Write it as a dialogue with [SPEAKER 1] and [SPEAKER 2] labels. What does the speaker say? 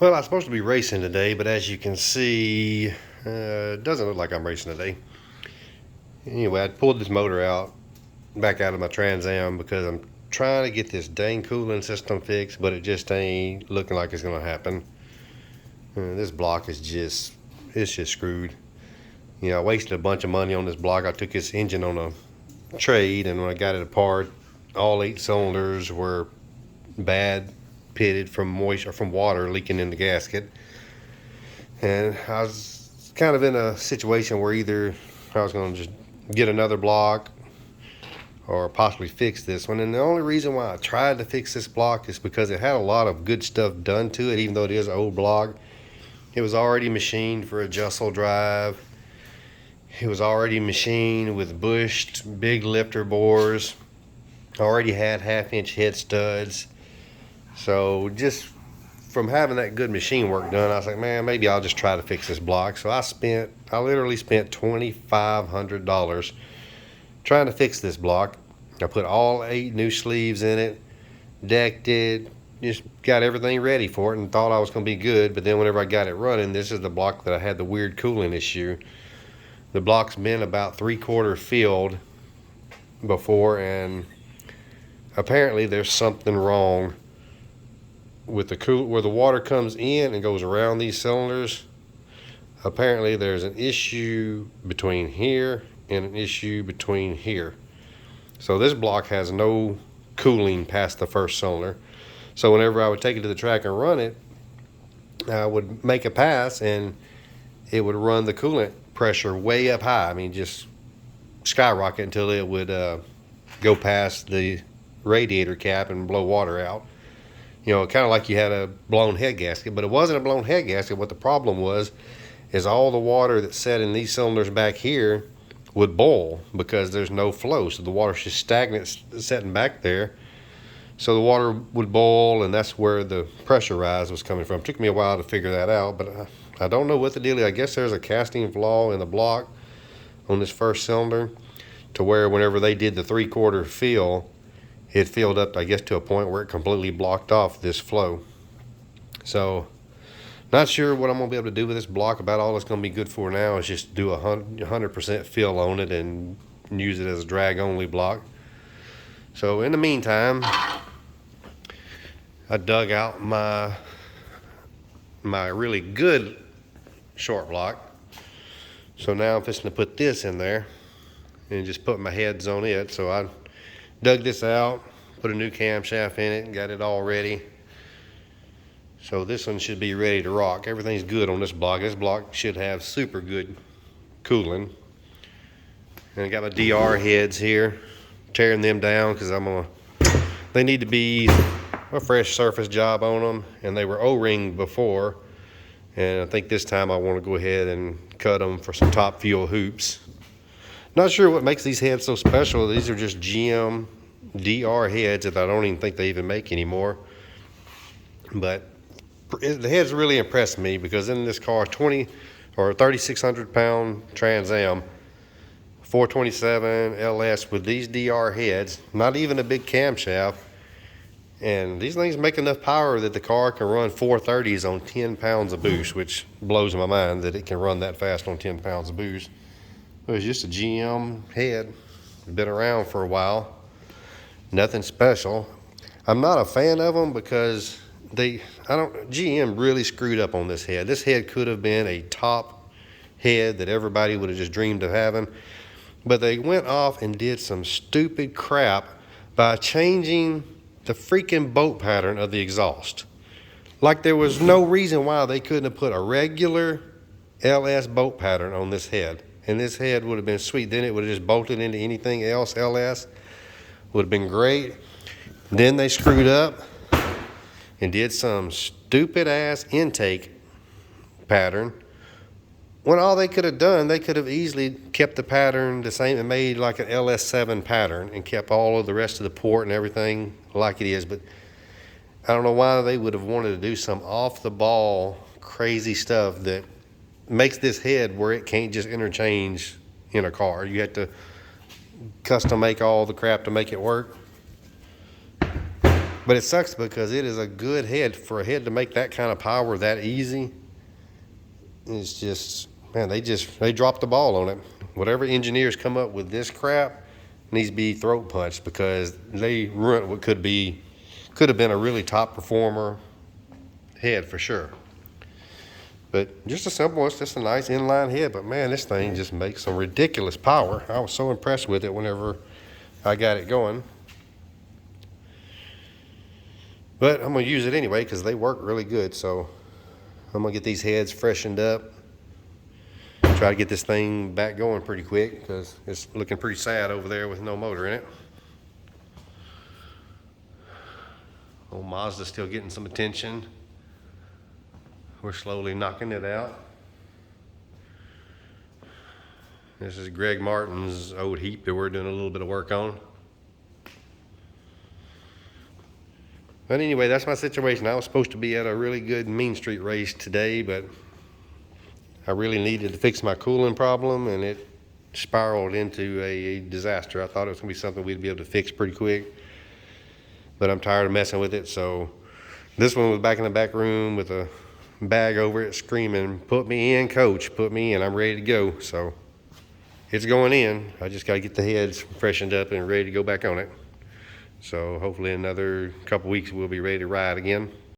[SPEAKER 1] Well, I'm supposed to be racing today, but as you can see, it doesn't look like I'm racing today. Anyway, I pulled this motor back out of my Trans Am because I'm trying to get this dang cooling system fixed, but it just ain't looking like it's gonna happen. This block is it's just screwed. I wasted a bunch of money on this block. I took this engine on a trade, and when I got it apart, all 8 cylinders were bad, pitted from moisture, from water leaking in the gasket. And I was kind of in a situation where either I was going to just get another block or possibly fix this one. And the only reason why I tried to fix this block is because it had a lot of good stuff done to it, even though it is an old block. It was already machined for a Jussel drive. It was already machined with bushed big lifter bores. Already had 1/2-inch head studs. So just from having that good machine work done, I was like, man, maybe I'll just try to fix this block. So I literally spent $2,500 trying to fix this block. I put all 8 new sleeves in it, decked it, just got everything ready for it and thought I was going to be good. But then whenever I got it running, this is the block that I had the weird cooling issue. The block's been about 3/4 filled before, and apparently there's something wrong with where the water comes in and goes around these cylinders. Apparently there's an issue between here and an issue between here. So this block has no cooling past the first cylinder. So whenever I would take it to the track and run it, I would make a pass and it would run the coolant pressure way up high. I mean, just skyrocket until it would go past the radiator cap and blow water out. Kind of like you had a blown head gasket, but it wasn't a blown head gasket. What the problem was is all the water that sat in these cylinders back here would boil because there's no flow. So the water's just stagnant sitting back there. So the water would boil, and that's where the pressure rise was coming from. It took me a while to figure that out, but I don't know what the deal is. I guess there's a casting flaw in the block on this first cylinder to where whenever they did the 3/4 fill, it filled up, I guess, to a point where it completely blocked off this flow. So not sure what I'm going to be able to do with this block. About all it's going to be good for now is just do 100% fill on it and use it as a drag only block. So in the meantime, I dug out my really good short block. So now I'm fixing to put this in there and just put my heads on it. So I dug this out, put a new camshaft in it, and got it all ready. So this one should be ready to rock. Everything's good on this block. This block should have super good cooling. And I got my DR heads here, tearing them down because they need to be a fresh surface job on them, and they were O-ringed before. And I think this time I want to go ahead and cut them for some top fuel hoops. Not sure what makes these heads so special. These are just GM DR heads that I don't even think they even make anymore. But the heads really impressed me because in this car, 3,600 pound Trans Am, 427 LS with these DR heads, not even a big camshaft. And these things make enough power that the car can run 430s on 10 pounds of boost, which blows my mind that it can run that fast on 10 pounds of boost. It was just a GM head. Been around for a while. Nothing special. I'm not a fan of them because GM really screwed up on this head. This head could have been a top head that everybody would have just dreamed of having. But they went off and did some stupid crap by changing the freaking bolt pattern of the exhaust. Like there was no reason why they couldn't have put a regular LS bolt pattern on this head. And this head would have been sweet. Then it would have just bolted into anything else LS. Would have been great. Then they screwed up and did some stupid ass intake pattern. When all they could have done, they could have easily kept the pattern the same and made like an LS7 pattern and kept all of the rest of the port and everything like it is. But I don't know why they would have wanted to do some off the ball crazy stuff that makes this head where it can't just interchange in a car. You have to custom make all the crap to make it work. But it sucks because it is a good head. For a head to make that kind of power that easy, it's just, man, they dropped the ball on it. Whatever engineers come up with this crap needs to be throat punched, because they ruined what could have been a really top performer head for sure. But just a simple, it's just a nice inline head. But man, this thing just makes some ridiculous power. I was so impressed with it whenever I got it going. But I'm gonna use it anyway because they work really good. So I'm gonna get these heads freshened up. Try to get this thing back going pretty quick because it's looking pretty sad over there with no motor in it. Old Mazda's still getting some attention. We're slowly knocking it out. This is Greg Martin's old Heap that we're doing a little bit of work on. But anyway, that's my situation. I was supposed to be at a really good Mean Street race today, but I really needed to fix my cooling problem, and it spiraled into a disaster. I thought it was gonna be something we'd be able to fix pretty quick, but I'm tired of messing with it. So this one was back in the back room with a bag over it screaming, "Put me in, coach, put me in, I'm ready to go." So it's going in. I just gotta get the heads freshened up and ready to go back on it. So hopefully in another couple weeks we'll be ready to ride again.